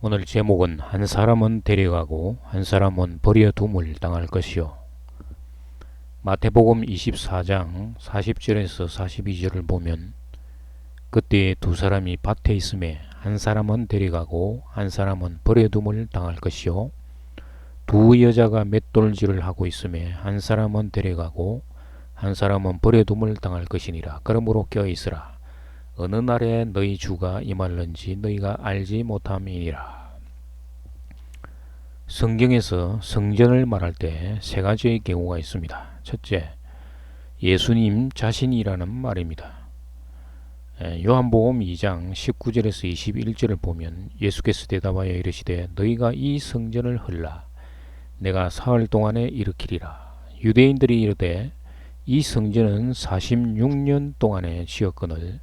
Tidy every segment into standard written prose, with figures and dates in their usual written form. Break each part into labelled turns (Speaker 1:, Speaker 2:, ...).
Speaker 1: 오늘 제목은 한 사람은 데려가고 한 사람은 버려둠을 당할 것이요. 마태복음 24장 40절에서 42절을 보면 그때 두 사람이 밭에 있음에 한 사람은 데려가고 한 사람은 버려둠을 당할 것이요. 두 여자가 맷돌질을 하고 있음에 한 사람은 데려가고 한 사람은 버려둠을 당할 것이니라. 그러므로 껴있으라. 어느 날에 너희 주가 임할는지 너희가 알지 못함이니라. 성경에서 성전을 말할 때 세 가지의 경우가 있습니다. 첫째, 예수님 자신이라는 말입니다. 요한복음 2장 19절에서 21절을 보면 예수께서 대답하여 이르시되 너희가 이 성전을 헐라 내가 사흘 동안에 일으키리라. 유대인들이 이르되 이 성전은 46년 동안에 지었거늘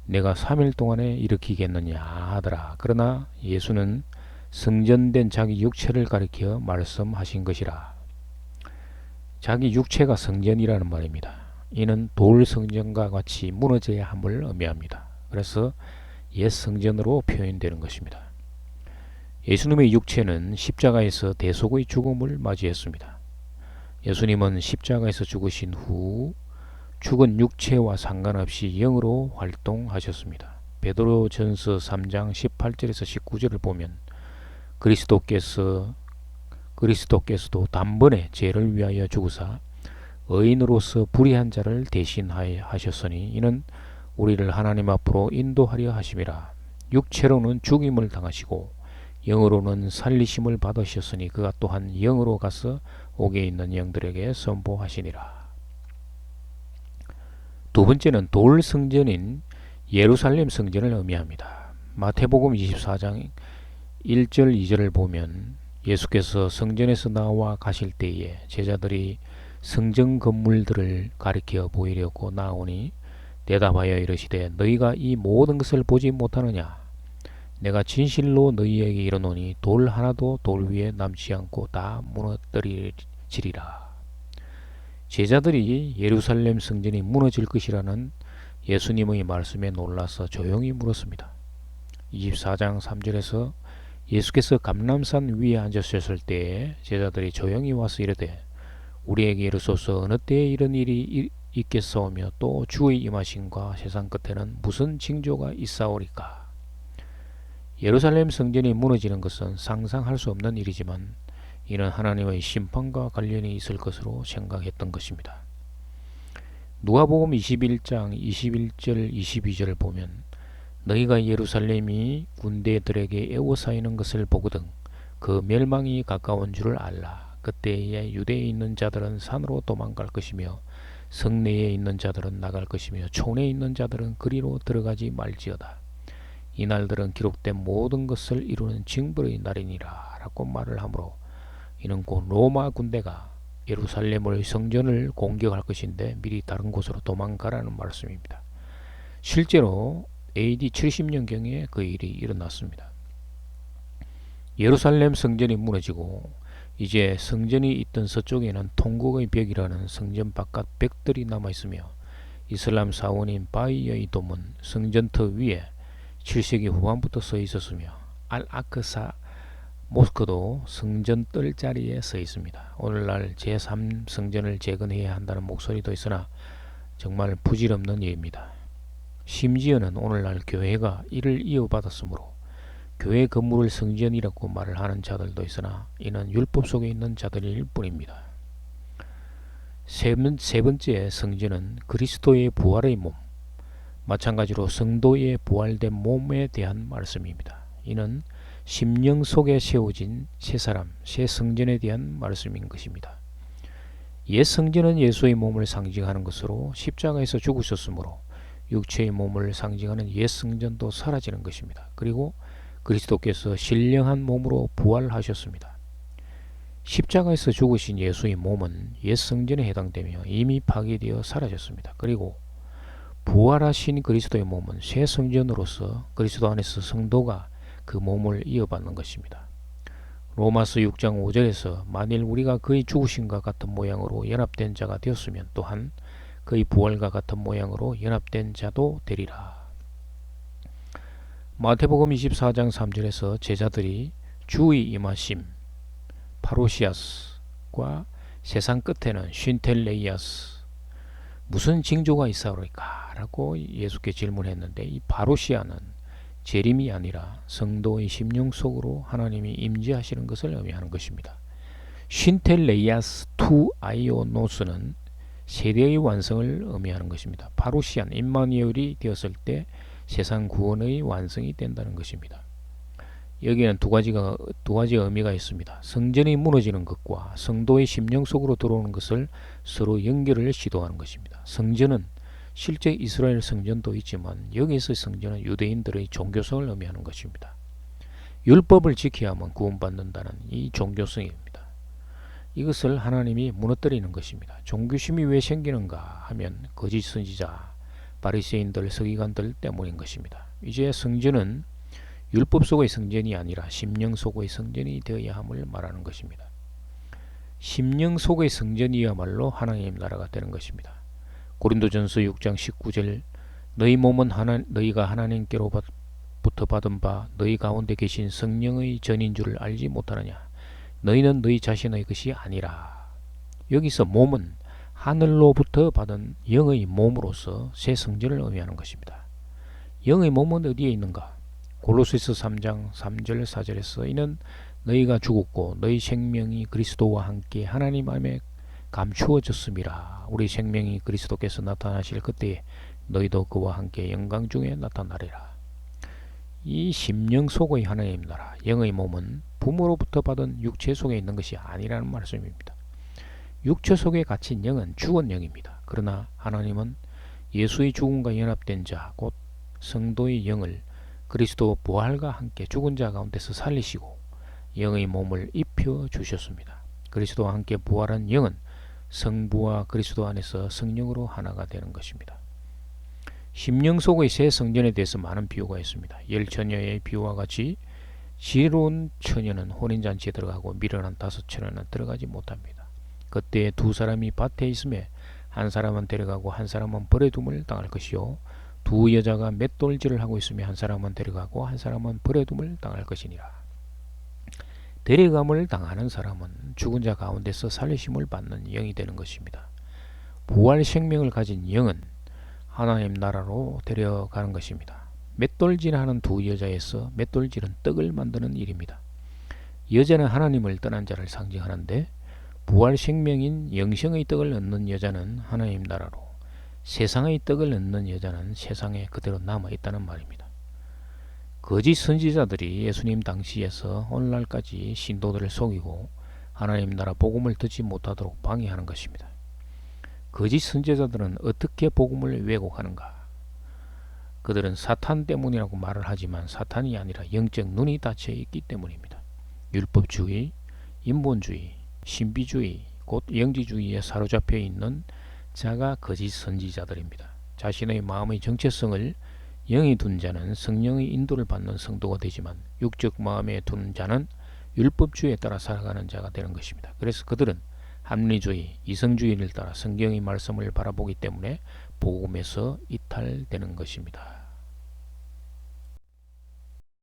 Speaker 1: 내가 3일 동안에 일으키겠느냐 하더라. 그러나 예수는 성전된 자기 육체를 가리켜 말씀하신 것이라. 자기 육체가 성전이라는 말입니다. 이는 돌 성전과 같이 무너져야 함을 의미합니다. 그래서 옛 성전으로 표현되는 것입니다. 예수님의 육체는 십자가에서 대속의 죽음을 맞이했습니다. 예수님은 십자가에서 죽으신 후 죽은 육체와 상관없이 영으로 활동하셨습니다. 베드로전서 3장 18절에서 19절을 보면 그리스도께서도 단번에 죄를 위하여 죽으사 의인으로서 불의한 자를 대신하셨으니 이는 우리를 하나님 앞으로 인도하려 하심이라. 육체로는 죽임을 당하시고 영으로는 살리심을 받으셨으니 그가 또한 영으로 가서 옥에 있는 영들에게 선포하시니라. 두 번째는 돌 성전인 예루살렘 성전을 의미합니다. 마태복음 24장 1절 2절을 보면 예수께서 성전에서 나와 가실 때에 제자들이 성전 건물들을 가리켜 보이려고 나오니 대답하여 이르시되 너희가 이 모든 것을 보지 못하느냐. 내가 진실로 너희에게 이르노니 돌 하나도 돌 위에 남지 않고 다 무너뜨리리라. 제자들이 예루살렘 성전이 무너질 것이라는 예수님의 말씀에 놀라서 조용히 물었습니다. 24장 3절에서 예수께서 감람산 위에 앉으셨을 때에 제자들이 조용히 와서 이르되 우리에게 이르소서 어느 때에 이런 일이 있겠사오며 또 주의 임하심과 세상 끝에는 무슨 징조가 있사오리까. 예루살렘 성전이 무너지는 것은 상상할 수 없는 일이지만 이는 하나님의 심판과 관련이 있을 것으로 생각했던 것입니다. 누가복음 21장 21절 22절을 보면 너희가 예루살렘이 군대들에게 에워싸이는 것을 보거든 그 멸망이 가까운 줄을 알라. 그때에 유대에 있는 자들은 산으로 도망갈 것이며 성내에 있는 자들은 나갈 것이며 촌에 있는 자들은 그리로 들어가지 말지어다. 이 날들은 기록된 모든 것을 이루는 징벌의 날이니라 라고 말을 하므로 이는 곧 로마 군대가 예루살렘의 성전을 공격할 것인데 미리 다른 곳으로 도망가라는 말씀입니다. 실제로 AD 70년경에 그 일이 일어났습니다. 예루살렘 성전이 무너지고 이제 성전이 있던 서쪽에는 통곡의 벽이라는 성전 바깥 벽들이 남아있으며 이슬람 사원인 바이의 도문 성전터 위에 7세기 후반부터 서 있었으며 알아크사 모스크도 성전 뜰자리에 서 있습니다. 오늘날 제3성전을 재건해야 한다는 목소리도 있으나 정말 부질없는 일입니다. 심지어는 오늘날 교회가 이를 이어받았으므로 교회 건물을 성전이라고 말을 하는 자들도 있으나 이는 율법 속에 있는 자들일 뿐입니다. 세 번째 성전은 그리스도의 부활의 몸, 마찬가지로 성도의 부활된 몸에 대한 말씀입니다. 이는 심령 속에 세워진 새 사람, 새 성전에 대한 말씀인 것입니다. 옛 성전은 예수의 몸을 상징하는 것으로 십자가에서 죽으셨으므로 육체의 몸을 상징하는 옛 성전도 사라지는 것입니다. 그리고 그리스도께서 신령한 몸으로 부활하셨습니다. 십자가에서 죽으신 예수의 몸은 옛 성전에 해당되며 이미 파괴되어 사라졌습니다. 그리고 부활하신 그리스도의 몸은 새 성전으로서 그리스도 안에서 성도가 그 몸을 이어받는 것입니다. 로마서 6장 5절에서 만일 우리가 그의 죽으심과 같은 모양으로 연합된 자가 되었으면 또한 그의 부활과 같은 모양으로 연합된 자도 되리라. 마태복음 24장 3절에서 제자들이 주의 임하심 파로시아스과 세상 끝에는 쉰텔레이아스 무슨 징조가 있사오리까 라고 예수께 질문했는데, 이 파로시아는 재림이 아니라 성도의 심령 속으로 하나님이 임재하시는 것을 의미하는 것입니다. 쉰텔레이아스 투 아이오노스는 세대의 완성을 의미하는 것입니다. 파루시안 임마누엘이 되었을 때 세상 구원의 완성이 된다는 것입니다. 여기에는 두 가지 의미가 있습니다. 성전이 무너지는 것과 성도의 심령 속으로 들어오는 것을 서로 연결을 시도하는 것입니다. 성전은 실제 이스라엘 성전도 있지만 여기서 성전은 유대인들의 종교성을 의미하는 것입니다. 율법을 지켜야만 구원받는다는 이 종교성입니다. 이것을 하나님이 무너뜨리는 것입니다. 종교심이 왜 생기는가 하면 거짓 선지자, 바리새인들, 서기관들 때문인 것입니다. 이제 성전은 율법 속의 성전이 아니라 심령 속의 성전이 되어야 함을 말하는 것입니다. 심령 속의 성전이야말로 하나님 나라가 되는 것입니다. 고린도전서 6장 19절 너희 몸은 너희가 하나님께로부터 받은 바 너희 가운데 계신 성령의 전인 줄을 알지 못하느냐. 너희는 너희 자신의 것이 아니라. 여기서 몸은 하늘로부터 받은 영의 몸으로서 새 성전을 의미하는 것입니다. 영의 몸은 어디에 있는가? 골로새서 3장 3절 4절에서 이는 너희가 죽었고 너희 생명이 그리스도와 함께 하나님 안에 감추어졌음이라. 우리 생명이 그리스도께서 나타나실 그때에 너희도 그와 함께 영광 중에 나타나리라. 이 심령 속의 하나님 나라, 영의 몸은 부모로부터 받은 육체 속에 있는 것이 아니라는 말씀입니다. 육체 속에 갇힌 영은 죽은 영입니다. 그러나 하나님은 예수의 죽음과 연합된 자, 곧 성도의 영을 그리스도 부활과 함께 죽은 자 가운데서 살리시고 영의 몸을 입혀 주셨습니다. 그리스도와 함께 부활한 영은 성부와 그리스도 안에서 성령으로 하나가 되는 것입니다. 심령 속의 새 성전에 대해서 많은 비유가 있습니다. 열처녀의 비유와 같이 지혜로운 처녀는 혼인잔치에 들어가고 미련한 다섯 처녀는 들어가지 못합니다. 그때 두 사람이 밭에 있음에 한 사람은 데려가고 한 사람은 버려둠을 당할 것이요 두 여자가 맷돌질을 하고 있으며 한 사람은 데려가고 한 사람은 버려둠을 당할 것이니라. 데려감을 당하는 사람은 죽은 자 가운데서 살리심을 받는 영이 되는 것입니다. 부활 생명을 가진 영은 하나님 나라로 데려가는 것입니다. 맷돌질하는 두 여자에서 맷돌질은 떡을 만드는 일입니다. 여자는 하나님을 떠난 자를 상징하는데 부활 생명인 영생의 떡을 얻는 여자는 하나님 나라로, 세상의 떡을 얻는 여자는 세상에 그대로 남아있다는 말입니다. 거짓 선지자들이 예수님 당시에서 오늘날까지 신도들을 속이고 하나님 나라 복음을 듣지 못하도록 방해하는 것입니다. 거짓 선지자들은 어떻게 복음을 왜곡하는가? 그들은 사탄 때문이라고 말을 하지만 사탄이 아니라 영적 눈이 닫혀 있기 때문입니다. 율법주의, 인본주의, 신비주의, 곧 영지주의에 사로잡혀 있는 자가 거짓 선지자들입니다. 자신의 마음의 정체성을 영이 둔 자는 성령의 인도를 받는 성도가 되지만 육적 마음에 둔 자는 율법주의에 따라 살아가는 자가 되는 것입니다. 그래서 그들은 합리주의, 이성주의를 따라 성경의 말씀을 바라보기 때문에 복음에서 이탈되는 것입니다.